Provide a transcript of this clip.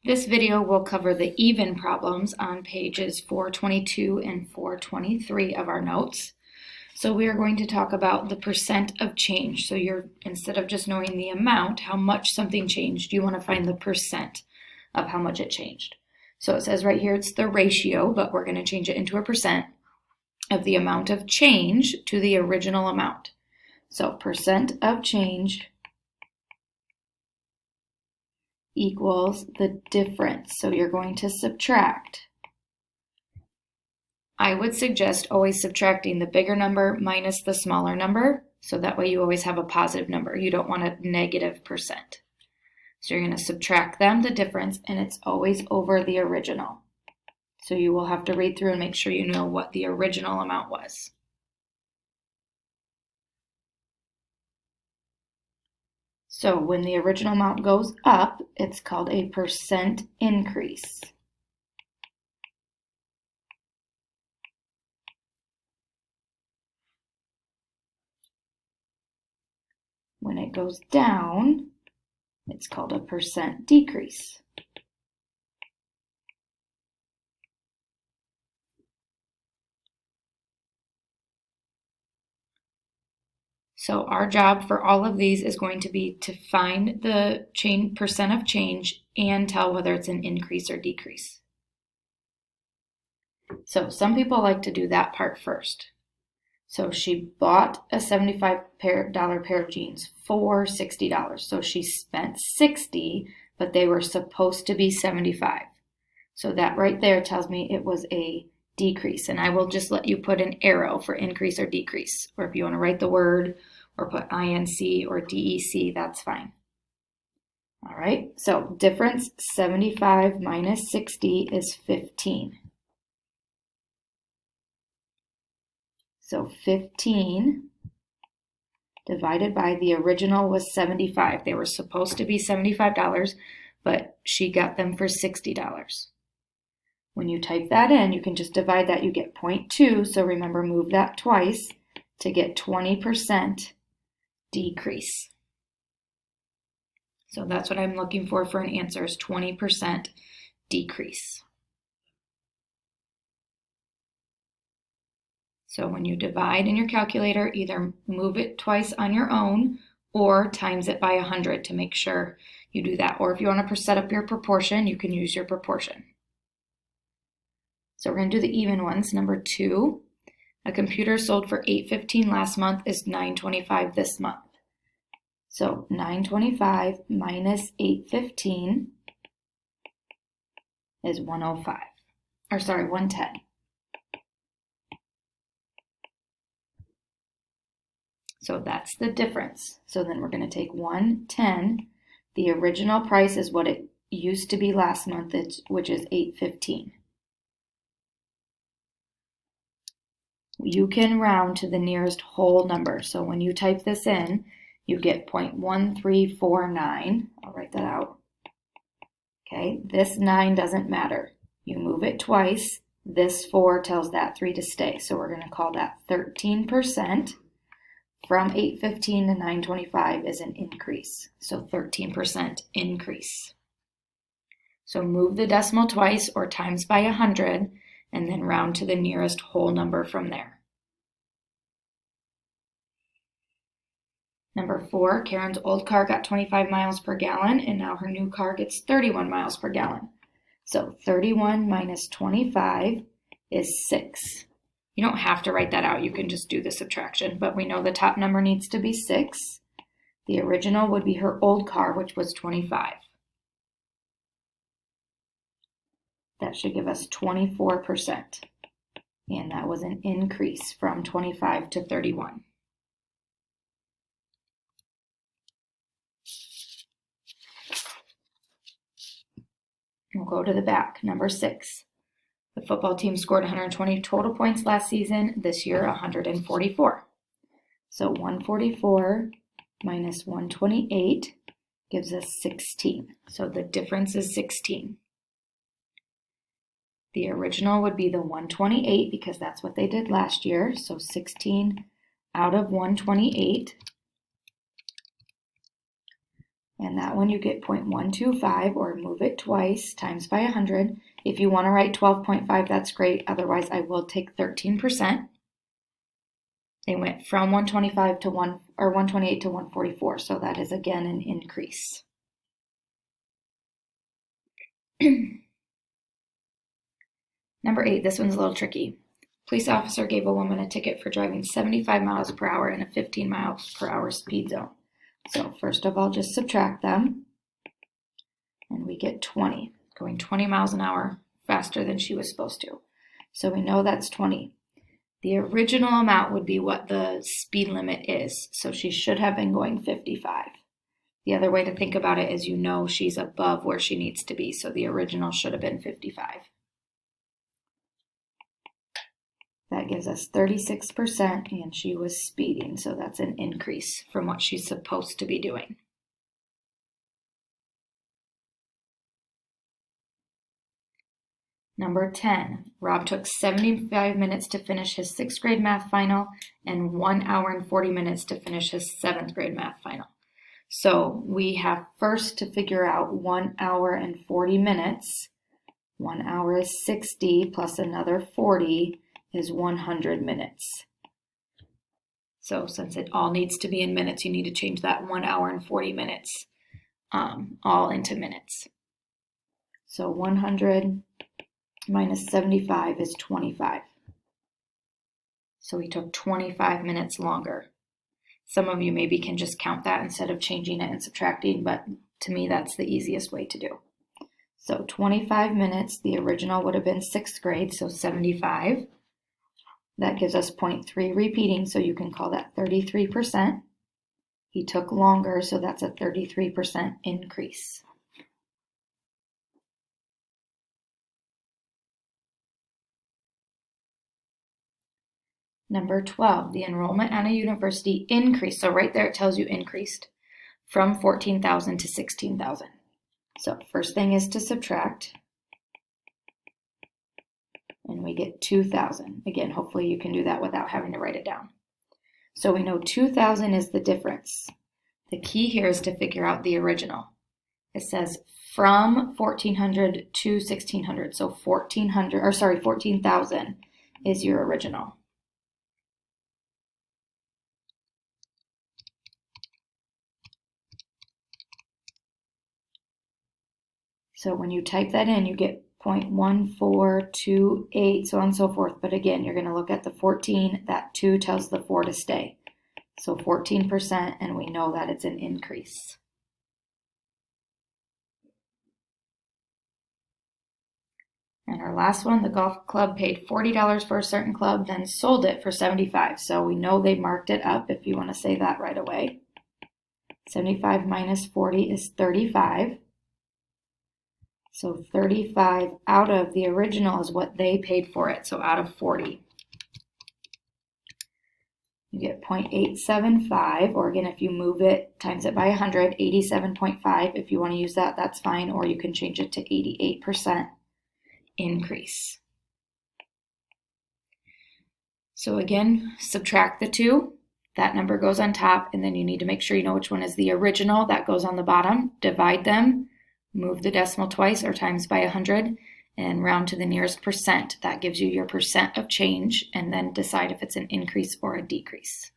This video will cover the even problems on pages 422 and 423 of our notes. So we are going to talk about the percent of change. So instead of just knowing the amount, how much something changed, you want to find the percent of how much it changed. So it says right here it's the ratio, but we're going to change it into a percent of the amount of change to the original amount. So percent of change equals the difference. So you're going to subtract. I would suggest always subtracting the bigger number minus the smaller number, so that way you always have a positive number. You don't want a negative percent. So you're going to subtract them, the difference, and it's always over the original. So you will have to read through and make sure you know what the original amount was. So when the original amount goes up, it's called a percent increase. When it goes down, it's called a percent decrease. So our job for all of these is going to be to find the percent of change and tell whether it's an increase or decrease. So some people like to do that part first. So she bought a $75 pair of jeans for $60. So she spent $60, but they were supposed to be $75. So that right there tells me it was a decrease. And I will just let you put an arrow for increase or decrease. Or if you want to write the word or put INC or DEC, that's fine. All right, so difference 75 minus 60 is 15. So 15 divided by the original was 75. They were supposed to be $75, but she got them for $60. When you type that in, you can just divide that. You get 0.2, so remember, move that twice to get 20% decrease. So that's what I'm looking for an answer, is 20% decrease. So when you divide in your calculator, either move it twice on your own or times it by 100 to make sure you do that. Or if you want to set up your proportion, you can use your proportion. So we're going to do the even ones. Number 2, a computer sold for $815 last month is $925 this month. So $925 minus $815 is $110. So that's the difference. So then we're going to take 110. The original price is what it used to be last month, which is $815. You can round to the nearest whole number. So when you type this in, you get 0.1349. I'll write that out. Okay, this 9 doesn't matter. You move it twice. This 4 tells that 3 to stay. So we're going to call that 13%. From 815 to 925 is an increase. So 13% increase. So move the decimal twice or times by 100 and then round to the nearest whole number from there. Number 4, Karen's old car got 25 miles per gallon and now her new car gets 31 miles per gallon. So 31 minus 25 is 6. You don't have to write that out. You can just do the subtraction, but we know the top number needs to be 6. The original would be her old car, which was 25. That should give us 24%. And that was an increase from 25 to 31. We'll go to the back. Number 6. The football team scored 120 total points last season. This year, 144. So 144 minus 128 gives us 16. So the difference is 16. The original would be the 128 because that's what they did last year. So 16 out of 128 And that one you get 0.125, or move it twice, times by 100. If you want to write 12.5, that's great. Otherwise, I will take 13%. They went from 125 to 128 to 144, so that is again an increase. Number 8, this one's a little tricky. Police officer gave a woman a ticket for driving 75 miles per hour in a 15 miles per hour speed zone. So first of all, just subtract them, and we get 20, going 20 miles an hour faster than she was supposed to. So we know that's 20. The original amount would be what the speed limit is, so she should have been going 55. The other way to think about it is, you know, she's above where she needs to be, so the original should have been 55. That gives us 36%, and she was speeding, so that's an increase from what she's supposed to be doing. Number 10, Rob took 75 minutes to finish his 6th grade math final and 1 hour and 40 minutes to finish his 7th grade math final. So we have first to figure out 1 hour and 40 minutes. 1 hour is 60 plus another 40 is 100 minutes. So since it all needs to be in minutes, you need to change that 1 hour and 40 minutes all into minutes. So 100 minus 75 is 25. So we took 25 minutes longer. Some of you maybe can just count that instead of changing it and subtracting, but to me that's the easiest way to do. So 25 minutes, the original would have been 6th grade, so 75. That gives us 0.3 repeating, so you can call that 33%. He took longer, so that's a 33% increase. Number 12, the enrollment at a university increased. So right there it tells you increased from 14,000 to 16,000. So first thing is to subtract, and we get 2,000. Again, hopefully you can do that without having to write it down. So we know 2,000 is the difference. The key here is to figure out the original. It says from 1,400 to 1,600. So 14,000 is your original. So when you type that in, you get 0.1428, so on and so forth. But again, you're going to look at the 14. That 2 tells the 4 to stay. So 14%, and we know that it's an increase. And our last one, the golf club paid $40 for a certain club, then sold it for $75. So we know they marked it up, if you want to say that right away. 75 minus 40 is 35. So 35 out of the original is what they paid for it, so out of 40. You get 0.875, or again, if you move it, times it by 100, 87.5. If you want to use that, that's fine, or you can change it to 88% increase. So again, subtract the 2. That number goes on top, and then you need to make sure you know which one is the original. That goes on the bottom. Divide them. Move the decimal twice or times by 100 and round to the nearest percent. That gives you your percent of change, and then decide if it's an increase or a decrease.